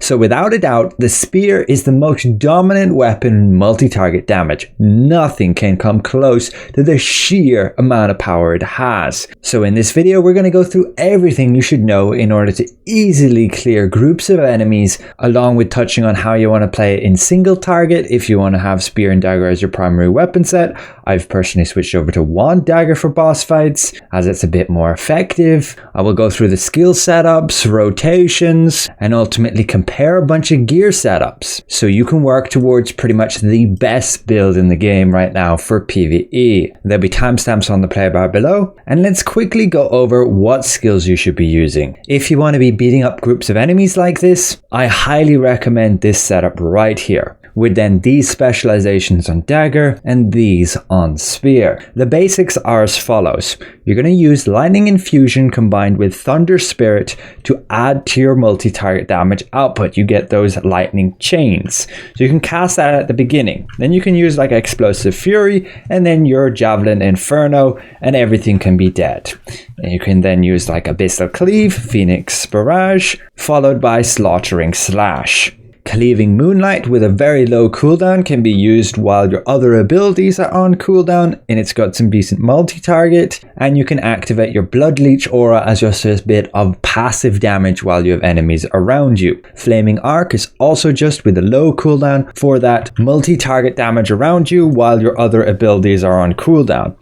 So without a doubt, the spear is the most dominant weapon in multi-target damage. Nothing can come close to the sheer amount of power it has. So in this video, we're going to go through everything you should know in order to easily clear groups of enemies, along with touching on how you want to play it in single target if you want to have spear and dagger as your primary weapon set. I've personally switched over to wand dagger for boss fights as it's a bit more effective. I will go through the skill setups, rotations, and ultimately compare a bunch of gear setups so you can work towards pretty much the best build in the game right now for PvE. There'll be timestamps on the play bar below, and let's quickly go over what skills you should be using. If you want to be beating up groups of enemies like this, I highly recommend this setup right here, with then these specializations on dagger and these on spear. The basics are as follows. You're going to use lightning infusion combined with thunder spirit to add to your multi-target damage output. You get those lightning chains. So you can cast that at the beginning. Then you can use like explosive fury and then your javelin inferno, and everything can be dead. And you can then use like abyssal cleave, phoenix barrage, followed by slaughtering slash. Cleaving Moonlight with a very low cooldown can be used while your other abilities are on cooldown, and it's got some decent multi-target, and you can activate your Blood Leech aura as just a bit of passive damage while you have enemies around you. Flaming Arc is also just with a low cooldown for that multi-target damage around you while your other abilities are on cooldown.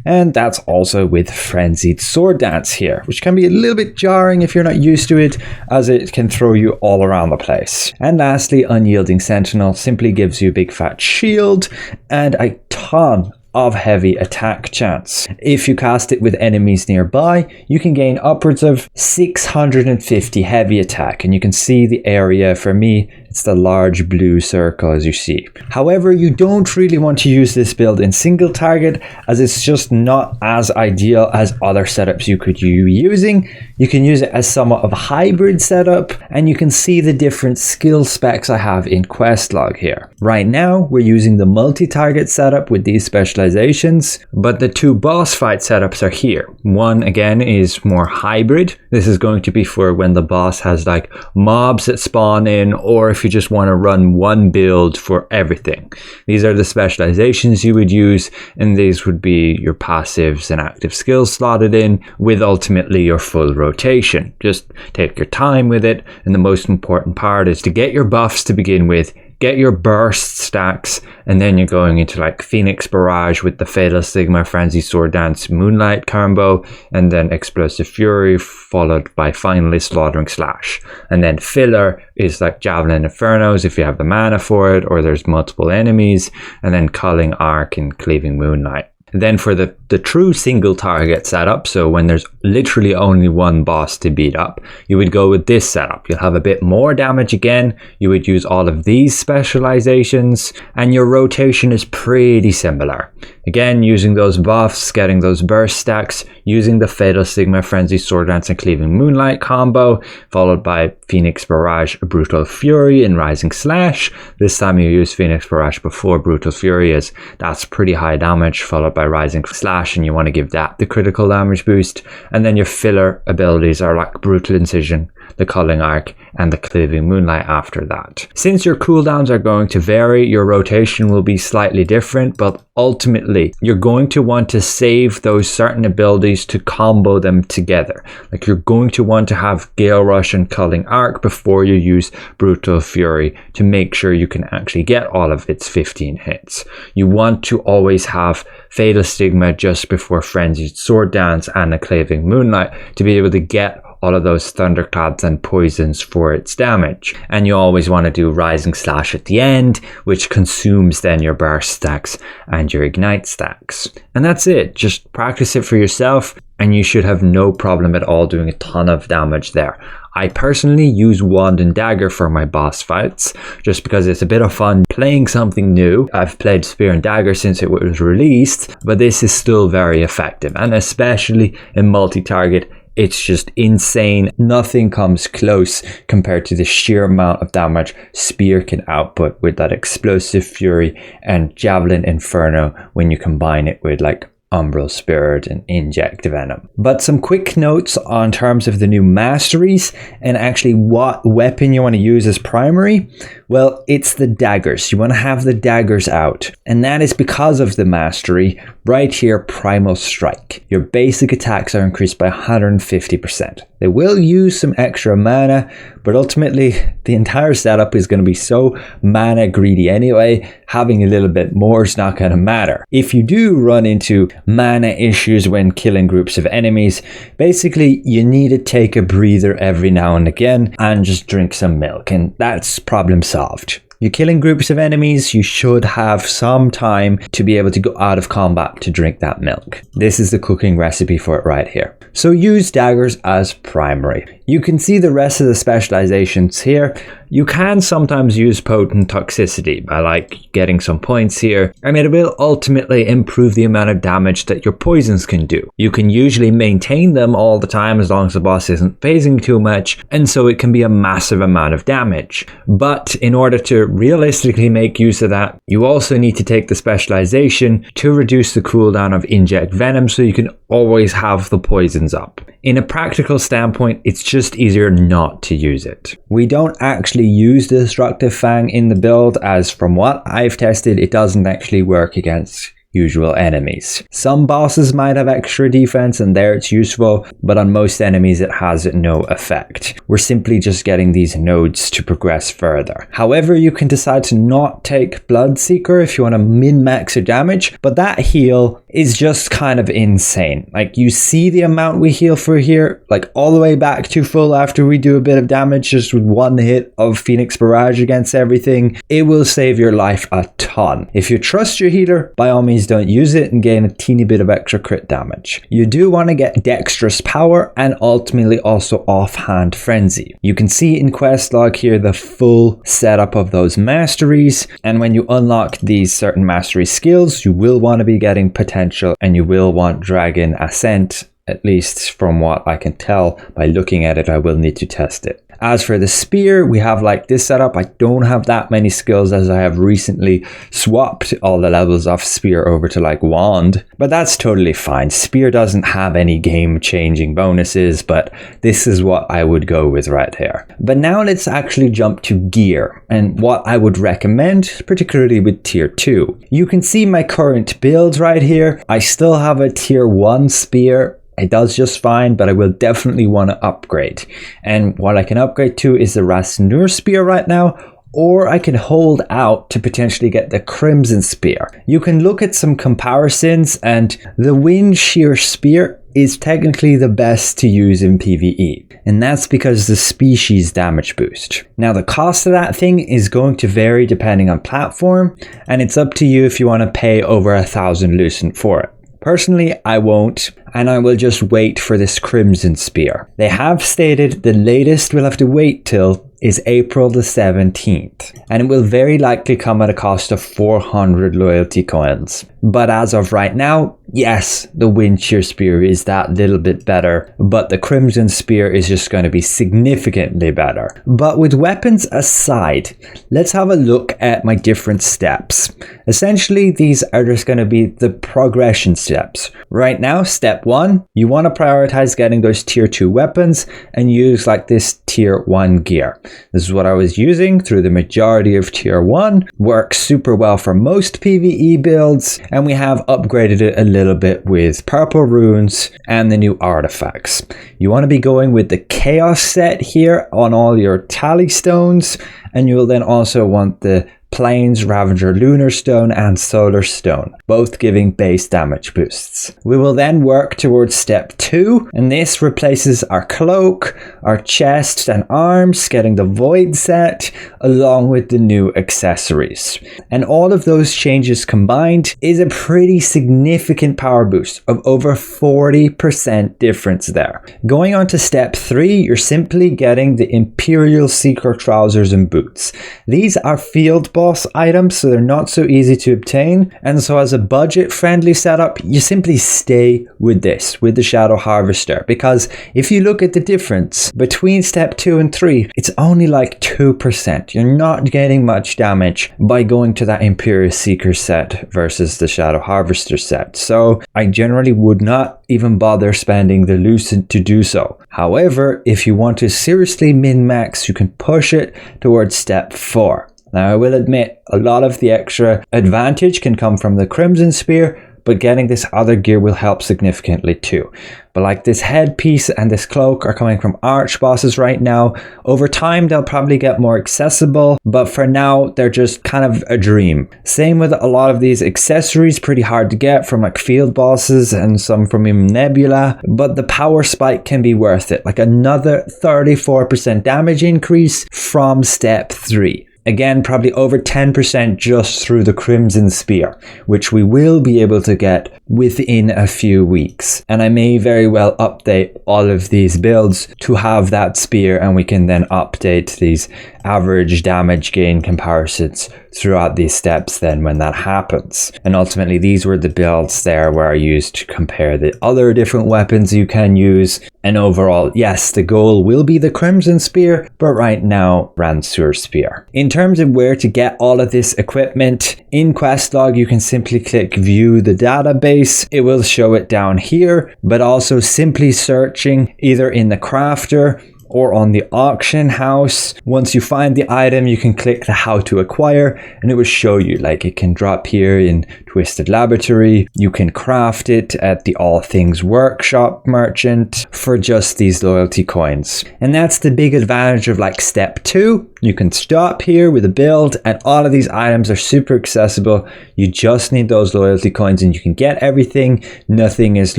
And that's also with Frenzied Sword Dance here, which can be a little bit jarring if you're not used to it, as it can throw you all around the place. And lastly, Unyielding Sentinel simply gives you a big fat shield and a ton of heavy attack chance. If you cast it with enemies nearby, you can gain upwards of 650 heavy attack, and you can see the area for me. It's the large blue circle as you see. However, you don't really want to use this build in single target, as it's just not as ideal as other setups you could be using. You can use it as somewhat of a hybrid setup, and you can see the different skill specs I have in quest log here. Right now, we're using the multi-target setup with these specializations, but the two boss fight setups are here. One again is more hybrid. This is going to be for when the boss has like mobs that spawn in, or if you just want to run one build for everything. These are the specializations you would use, and these would be your passives and active skills slotted in with ultimately your full rotation. Just take your time with it, and the most important part is to get your buffs to begin with, get your burst stacks, and then you're going into like Phoenix Barrage with the Fatal Sigma, Frenzied Sword Dance, Moonlight combo, and then Explosive Fury, followed by finally Slaughtering Slash. And then filler is like Javelin Infernos if you have the mana for it, or there's multiple enemies, and then Culling Arc and Cleaving Moonlight. Then for the true single target setup, so when there's literally only one boss to beat up, you would go with this setup. You'll have a bit more damage again. You would use all of these specializations, and your rotation is pretty similar. Again, using those buffs, getting those burst stacks, using the Fatal Sigma, Frenzied Sword Dance, and Cleaving Moonlight combo, followed by Phoenix Barrage, Brutal Fury, and Rising Slash. This time you use Phoenix Barrage before Brutal Fury, as that's pretty high damage, followed by Rising Slash, and you want to give that the critical damage boost. And then your filler abilities are like Brutal Incision, the Culling Arc, and the Cleaving Moonlight after that. Since your cooldowns are going to vary, your rotation will be slightly different, but ultimately you're going to want to save those certain abilities to combo them together. Like you're going to want to have Gale Rush and Culling Arc before you use Brutal Fury to make sure you can actually get all of its 15 hits. You want to always have Fatal Stigma just before Frenzied Sword Dance and the Cleaving Moonlight to be able to get all of those thunderclaps and poisons for its damage. And you always want to do Rising Slash at the end, which consumes then your burst stacks and your ignite stacks. And that's it. Just practice it for yourself, and you should have no problem at all doing a ton of damage there. I personally use Wand and Dagger for my boss fights, just because it's a bit of fun playing something new. I've played Spear and Dagger since it was released, but this is still very effective, and especially in multi-target, it's just insane. Nothing comes close compared to the sheer amount of damage Spear can output with that Explosive Fury and Javelin Inferno when you combine it with like Umbral Spirit and Inject Venom. But some quick notes on terms of the new Masteries and actually what weapon you want to use as primary. Well, it's the daggers. You want to have the daggers out. And that is because of the mastery right here, Primal Strike. Your basic attacks are increased by 150%. They will use some extra mana, but ultimately the entire setup is going to be so mana greedy anyway. Having a little bit more is not going to matter. If you do run into mana issues when killing groups of enemies, basically you need to take a breather every now and again and just drink some milk, and that's problem solved. You're killing groups of enemies, you should have some time to be able to go out of combat to drink that milk. This is the cooking recipe for it right here. So use daggers as primary. You can see the rest of the specializations here. You can sometimes use potent toxicity by like getting some points here, and it will ultimately improve the amount of damage that your poisons can do. You can usually maintain them all the time as long as the boss isn't phasing too much, and so it can be a massive amount of damage. But in order to realistically make use of that, you also need to take the specialization to reduce the cooldown of Inject Venom so you can always have the poisons up. In a practical standpoint, it's just easier not to use it. We don't actually use the Destructive Fang in the build, as from what I've tested, it doesn't actually work against usual enemies. Some bosses might have extra defense and there it's useful, but on most enemies it has no effect. We're simply just getting these nodes to progress further. However, you can decide to not take Bloodseeker if you want to min-max your damage, but that heal is just kind of insane. Like, you see the amount we heal for here, like all the way back to full after we do a bit of damage just with one hit of Phoenix Barrage against everything. It will save your life a ton. If you trust your healer, by all means don't use it and gain a teeny bit of extra crit damage. You do want to get Dexterous Power and ultimately also Offhand Frenzy. You can see in quest log here the full setup of those masteries, and when you unlock these certain mastery skills, you will want to be getting potential and you will want Dragon Ascent, at least from what I can tell by looking at it. I will need to test it. As for the spear, we have like this setup. I don't have that many skills as I have recently swapped all the levels of spear over to like wand, but that's totally fine. Spear doesn't have any game-changing bonuses, but this is what I would go with right here. But now let's actually jump to gear and what I would recommend, particularly with tier 2. You can see my current build right here. I still have a tier 1 spear. It does just fine, but I will definitely want to upgrade. And what I can upgrade to is the Rasnur Spear right now, or I can hold out to potentially get the Crimson Spear. You can look at some comparisons, and the Wind Shear Spear is technically the best to use in PvE, and that's because the species damage boost. Now the cost of that thing is going to vary depending on platform, and it's up to you if you want to pay over 1,000 Lucent for it. Personally, I won't, and I will just wait for this Crimson Spear. They have stated the latest we'll have to wait till is April the 17th, and it will very likely come at a cost of 400 loyalty coins. But as of right now, yes, the Wind Shear Spear is that little bit better, but the Crimson Spear is just going to be significantly better. But with weapons aside, let's have a look at my different steps. Essentially, these are just going to be the progression steps. Right now, step 1, you want to prioritize getting those tier 2 weapons and use like this tier 1 gear. This is what I was using through the majority of tier 1. Works super well for most PvE builds, and we have upgraded it a little bit with purple runes and the new artifacts. You want to be going with the chaos set here on all your tally stones, and you will then also want the Plains, Ravager Lunar Stone and Solar Stone, both giving base damage boosts. We will then work towards step 2, and this replaces our cloak, our chest and arms, getting the Void set, along with the new accessories. And all of those changes combined is a pretty significant power boost of over 40% difference there. Going on to step 3, you're simply getting the Imperial Seeker trousers and boots. These are field boss items, so they're not so easy to obtain. And so as a budget-friendly setup, you simply stay with this, with the Shadow Harvester. Because if you look at the difference between step 2 and 3, it's only like 2%. You're not getting much damage by going to that Imperial Seeker set versus the Shadow Harvester set. So I generally would not even bother spending the Lucid to do so. However, if you want to seriously min-max, you can push it towards step 4. Now I will admit, a lot of the extra advantage can come from the Crimson Spear, but getting this other gear will help significantly too. But like this headpiece and this cloak are coming from arch bosses right now. Over time they'll probably get more accessible, but for now they're just kind of a dream. Same with a lot of these accessories, pretty hard to get from like field bosses and some from Nebula, but the power spike can be worth it. Like another 34% damage increase from step 3. Again, probably over 10% just through the Crimson Spear, which we will be able to get within a few weeks. And I may very well update all of these builds to have that spear, and we can then update these average damage gain comparisons throughout these steps then when that happens. And ultimately these were the builds there where I used to compare the other different weapons you can use. And overall, yes, the goal will be the Crimson Spear, but right now, Ransur Spear. In terms of where to get all of this equipment, in Questlog you can simply click View the Database. It will show it down here, but also simply searching either in the crafter or on the auction house. Once you find the item, you can click the how to acquire and it will show you, like it can drop here in Twisted Laboratory. You can craft it at the All Things Workshop merchant for just these loyalty coins. And that's the big advantage of like step 2. You can stop here with a build and all of these items are super accessible. You just need those loyalty coins and you can get everything. Nothing is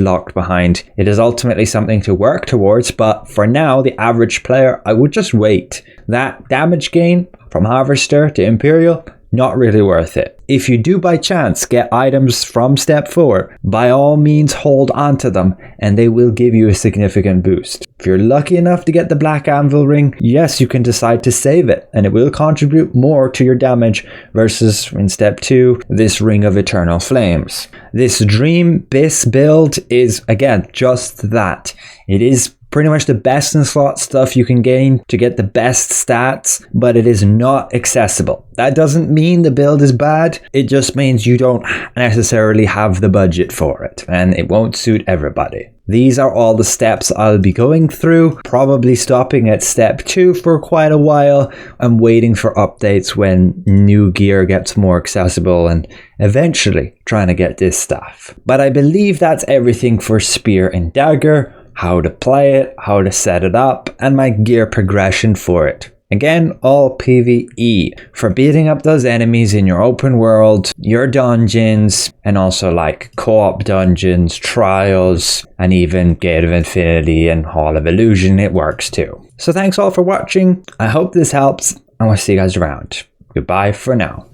locked behind. It is ultimately something to work towards, but for now, the average player, I would just wait. That damage gain from Harvester to Imperial, not really worth it. If you do by chance get items from step 4, by all means hold on to them and they will give you a significant boost. If you're lucky enough to get the Black Anvil ring, yes, you can decide to save it and it will contribute more to your damage versus in step 2, this Ring of Eternal Flames. This Dream Bis build is, again, just that. It is pretty much the best in slot stuff you can gain to get the best stats, but it is not accessible. That doesn't mean the build is bad, it just means you don't necessarily have the budget for it, and it won't suit everybody. These are all the steps I'll be going through, probably stopping at step 2 for quite a while. I'm waiting for updates when new gear gets more accessible and eventually trying to get this stuff. But I believe that's everything for Spear and Dagger. How to play it, how to set it up, and my gear progression for it. Again, all PvE, for beating up those enemies in your open world, your dungeons, and also like co-op dungeons, trials, and even Gate of Infinity and Hall of Illusion, it works too. So thanks all for watching, I hope this helps, and we'll see you guys around. Goodbye for now.